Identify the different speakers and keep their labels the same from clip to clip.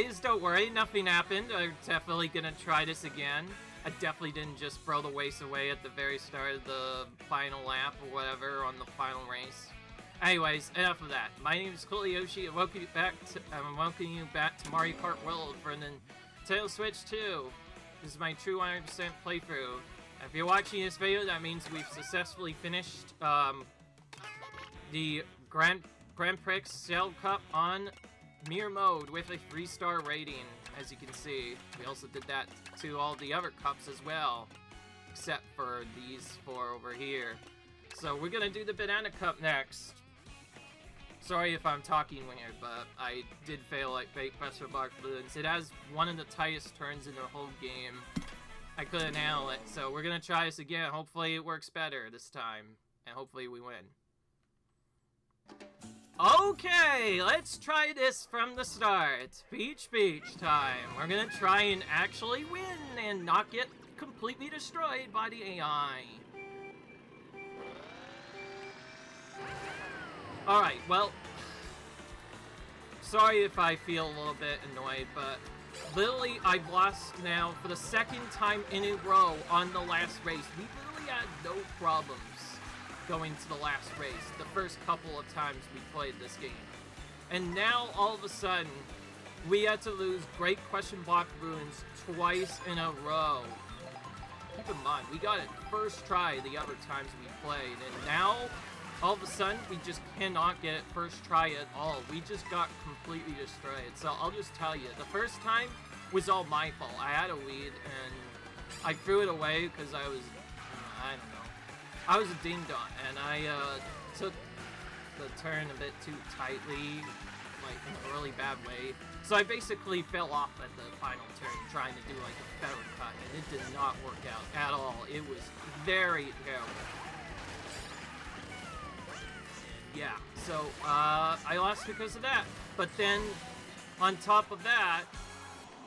Speaker 1: anyways, don't worry, nothing happened. I'm definitely gonna try this again. I definitely didn't just throw the waste away at the very start of the final lap or whatever on the final race. Anyways, enough of that. My name is Yoshi, and welcome you back to Mario Kart World for the Nintendo Switch 2. This is my true 100% playthrough. If you're watching this video, that means we've successfully finished the Grand Prix Sail Cup on Mirror Mode with a 3-star rating, as you can see. We also did that to all the other cups as well, except for these 4 over here. So we're gonna do the Banana Cup next. Sorry if I'm talking weird, but I did fail at Fake Pressure Block Balloons. It has one of the tightest turns in the whole game. I couldn't handle it, so we're gonna try this again. Hopefully it works better this time, and hopefully we win. Okay, let's try this from the start. Beach time. We're gonna try and actually win and not get completely destroyed by the AI. Alright, well, sorry if I feel a little bit annoyed, but literally I've lost now for the 2nd time in a row on the last race. We literally had no problems going to the last race, the first couple of times we played this game. And now, all of a sudden, we had to lose Great Question Block Ruins twice in a row. Keep in mind, we got it first try the other times we played, and now, all of a sudden, we just cannot get it first try at all. We just got completely destroyed. So I'll just tell you, the first time was all my fault. I had a lead, and I threw it away because I was, I don't know. I was a ding-dong, and I took the turn a bit too tightly, like in a really bad way. So I basically fell off at the final turn trying to do like a feather cut, and it did not work out at all. It was very terrible. Yeah, so I lost because of that. But then, on top of that,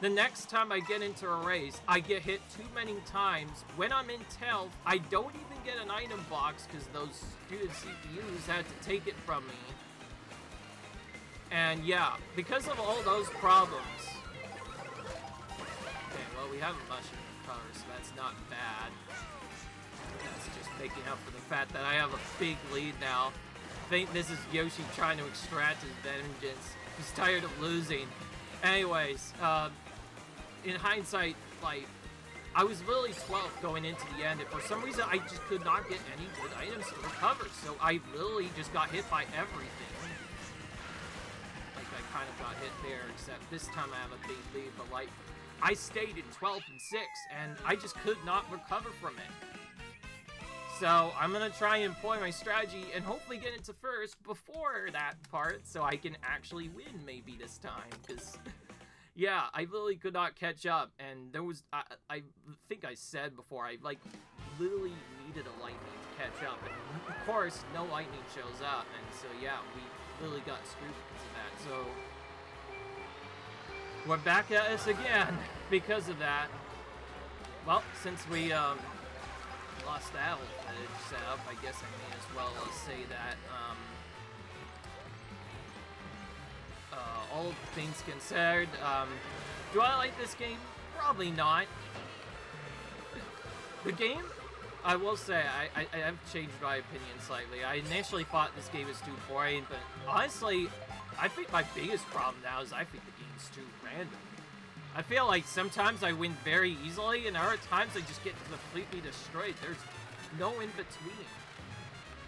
Speaker 1: the next time I get into a race, I get hit too many times. When I'm in 12th, I don't even get an item box because those stupid CPUs had to take it from me. And yeah, because of all those problems. Okay, well, we have a mushroom cover, so that's not bad. That's just making up for the fact that I have a big lead now. I think this is Yoshi trying to extract his vengeance. He's tired of losing. Anyways, in hindsight, like, I was literally 12th going into the end, and for some reason, I just could not get any good items to recover, so I literally just got hit by everything. Like, I kind of got hit there, except this time I have a big lead, but, like, I stayed in 12th and 6th, and I just could not recover from it. So, I'm gonna try and employ my strategy and hopefully get into first before that part, so I can actually win maybe this time, because... Yeah, I literally could not catch up, and there was, I think I said before, I, like, literally needed a lightning to catch up, and of course, no lightning shows up, and so, yeah, we literally got screwed because of that, so, we're back at this again because of that. Well, since we, lost that little footage setup, I guess I may as well say that, all things considered, do I like this game? Probably not. The game, I will say, I have changed my opinion slightly. I initially thought this game was too boring, but honestly, I think my biggest problem now is I think the game's too random. I feel like sometimes I win very easily, and other times I just get completely destroyed. There's no in-between.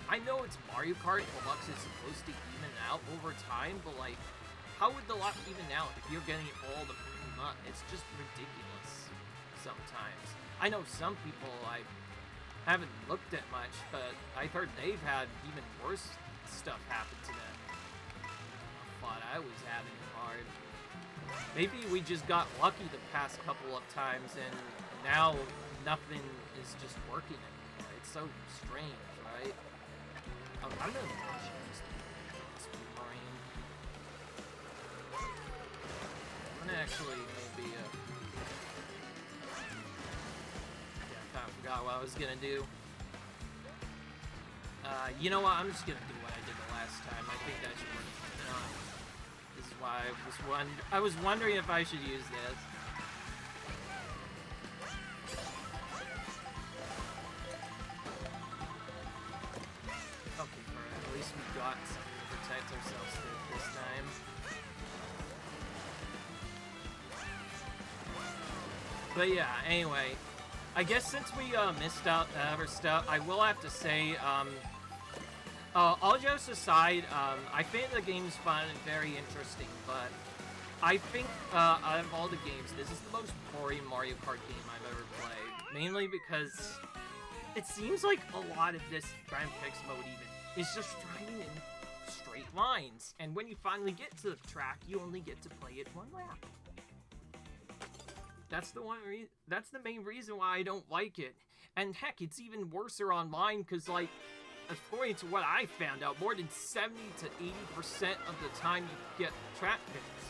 Speaker 1: I know it's Mario Kart Deluxe is supposed to even out over time, but like, how would the lot even out if you're getting all the free month? It's just ridiculous sometimes. I know some people I haven't looked at much, but I've heard they've had even worse stuff happen to them. I thought I was having it hard. Maybe we just got lucky the past couple of times, and now nothing is just working anymore. It's so strange, right? I'm gonna watch this boomerang. I'm gonna actually maybe, yeah, I kind of forgot what I was gonna do. You know what, I'm just gonna do what I did the last time. I think that should work. This is why I was wondering if I should use this. Okay, at least we got something to protect ourselves this time. But yeah, anyway, I guess since we missed out other stuff, I will have to say, all jokes aside, I think the game's fun and very interesting, but I think out of all the games, this is the most boring Mario Kart game I've ever played. Mainly because it seems like a lot of this Grand Prix mode even is just driving in straight lines, and when you finally get to the track, you only get to play it one lap. That's the main reason why I don't like it. And heck, it's even worse online because, like, according to what I found out, more than 70 to 80% of the time you get track picks.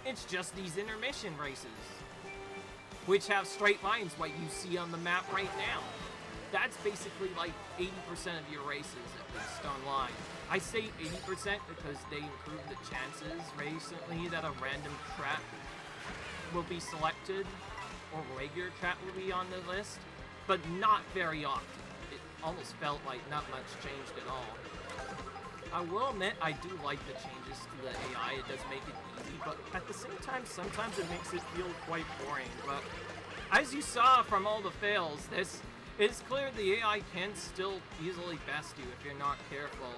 Speaker 1: It's just these intermission races, which have straight lines like you see on the map right now. That's basically like 80% of your races, at least online. I say 80% because they improved the chances recently that a random track will be selected, or regular track will be on the list, but not very often. It almost felt like not much changed at all. I will admit I do like the changes to the AI. It does make it easy, but at the same time, sometimes it makes it feel quite boring. But as you saw from all the fails, it's clear the AI can still easily best you if you're not careful.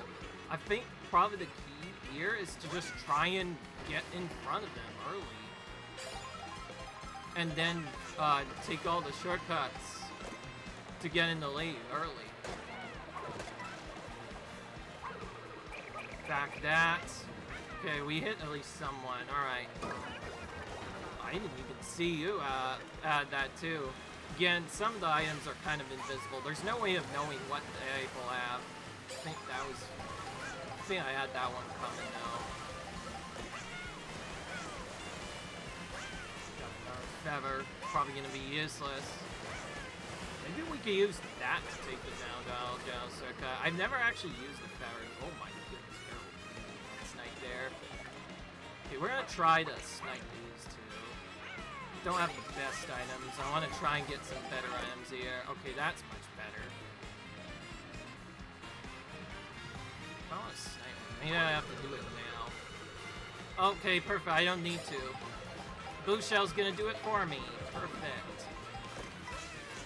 Speaker 1: I think probably the key here is to just try and get in front of them early. And then take all the shortcuts to get in the lead early. Back that. Okay, we hit at least someone. Alright. I didn't even see you add that too. Again, some of the items are kind of invisible. There's no way of knowing what they will have. I think I had that one coming now. Feather, probably gonna be useless. Maybe we could use that to take the down Circa. I've never actually used the feather. Oh my goodness, snipe there. Okay, we're gonna try to snipe these two. Don't have the best items. I want to try and get some better items here. Okay, that's much better. I want to snipe. Maybe I have to do it now. Okay, perfect. I don't need to. Blue Shell's gonna do it for me. Perfect.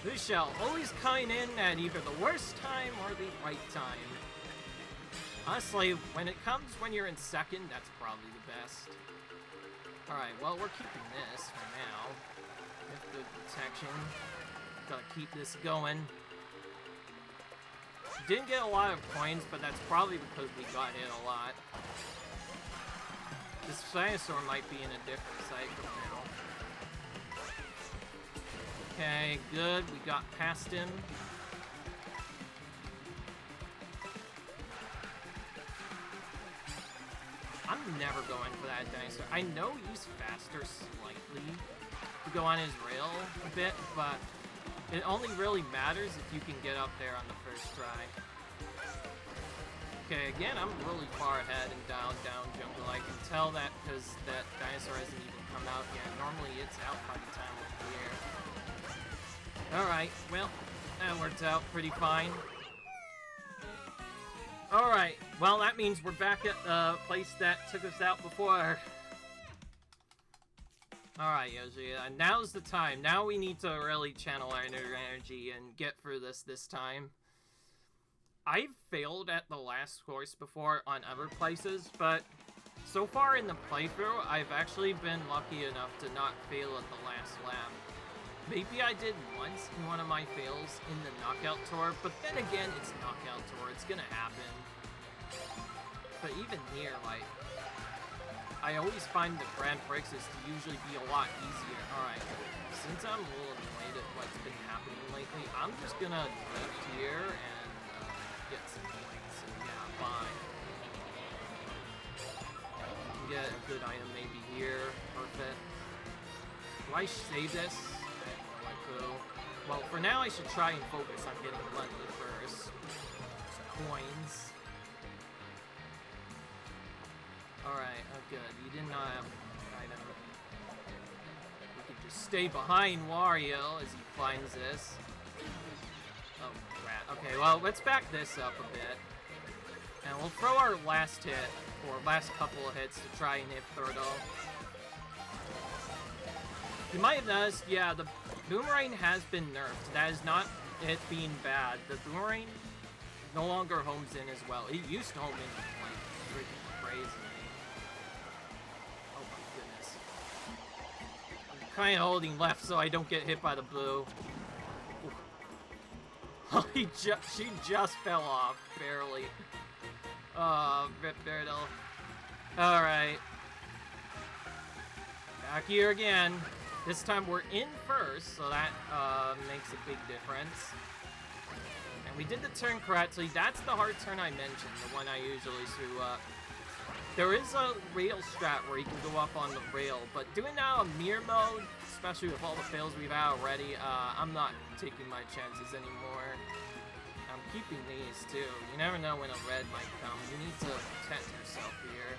Speaker 1: Blue Shell always coming in at either the worst time or the right time. Honestly, when you're in second, that's probably the best. Alright, well, we're keeping this for now. With good protection. Gotta keep this going. Didn't get a lot of coins, but that's probably because we got hit a lot. This dinosaur might be in a different cycle now. Okay, good. We got past him. I'm never going for that dinosaur. I know he's faster slightly to go on his rail a bit, but it only really matters if you can get up there on the first try. Okay, again, I'm really far ahead in down jungle. I can tell that because that dinosaur hasn't even come out yet. Normally it's out by the time we're here. Alright, well, that worked out pretty fine. Alright, well, that means we're back at the place that took us out before. Alright, Yoshi, now's the time. Now we need to really channel our energy and get through this time. I've failed at the last course before on other places, but so far in the playthrough, I've actually been lucky enough to not fail at the last lap. Maybe I did once in one of my fails in the Knockout Tour, but then again, it's Knockout Tour, it's gonna happen. But even here, like, I always find the Grand Prix is to usually be a lot easier. Alright, since I'm a little annoyed at what's been happening lately, I'm just gonna drift here and get some points, and yeah, fine. Get a good item maybe here, perfect. Do I save this? Well, for now I should try and focus on getting money first. Coins. Alright, oh good. You did not have item. We can just stay behind Wario as he finds this. Oh, crap. Okay, well, let's back this up a bit. And we'll throw our last hit, or last couple of hits, to try and hit Turtle. You might have noticed, yeah, the boomerang has been nerfed. That is not it being bad. The boomerang no longer homes in as well. It used to home in, like, freaking crazy. Oh my goodness. I'm kind of holding left so I don't get hit by the blue. Oh, she just fell off, barely. Oh, Rip Turtle. Alright. Back here again. This time we're in first, so that makes a big difference. And we did the turn correctly. That's the hard turn I mentioned, the one I usually screw up. There is a rail strat where you can go up on the rail, but doing that on mirror mode, especially with all the fails we've had already, I'm not taking my chances anymore. I'm keeping these too. You never know when a red might come. You need to protect yourself here.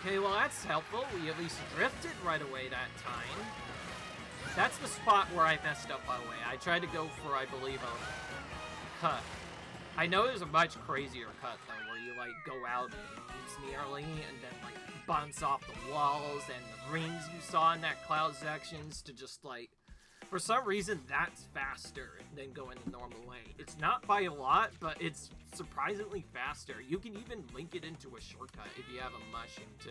Speaker 1: Okay, well that's helpful. We at least drifted right away that time. That's the spot where I messed up, by the way. I tried to go for, I believe, a cut. I know there's a much crazier cut, though, where you, like, go out nearly and then, like, bounce off the walls and the rings you saw in that cloud sections to just, like... For some reason, that's faster than going the normal way. It's not by a lot, but it's surprisingly faster. You can even link it into a shortcut if you have a mushing, too.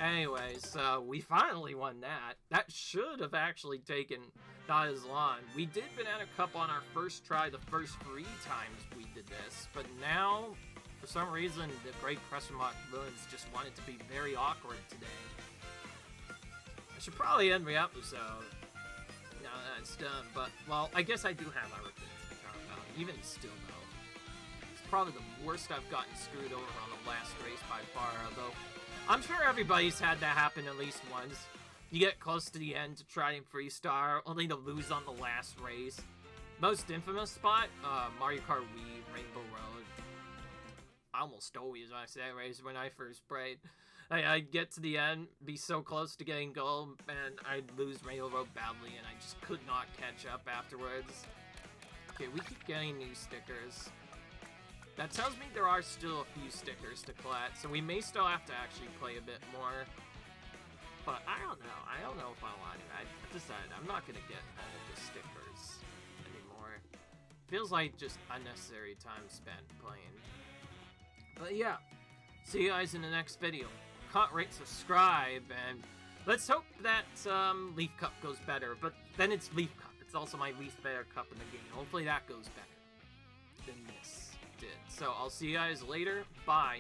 Speaker 1: Anyways, we finally won that. That should have actually taken not as long. We did Banana Cup on our first try the first 3 times we did this, but now, for some reason, the Great Question Mark Villains just wanted to be very awkward today. I should probably end the episode. Now that it's done, but, well, I guess I do have other things to talk about. Even still, though, it's probably the worst I've gotten screwed over on the last race by far, although I'm sure everybody's had that happen at least once. You get close to the end to try and freestar, only to lose on the last race. Most infamous spot, Mario Kart Wii, Rainbow Road. I almost always when I say that race when I first played. I'd get to the end, be so close to getting gold, and I'd lose Rainbow Road badly, and I just could not catch up afterwards. Okay, we keep getting new stickers. That tells me there are still a few stickers to collect, so we may still have to actually play a bit more. But I don't know. I don't know if I want it. I decided I'm not going to get all the stickers anymore. Feels like just unnecessary time spent playing. But yeah, see you guys in the next video. Comment, rate, subscribe, and let's hope that Leaf Cup goes better. But then it's Leaf Cup. It's also my least favorite cup in the game. Hopefully that goes better than this did. So I'll see you guys later. Bye.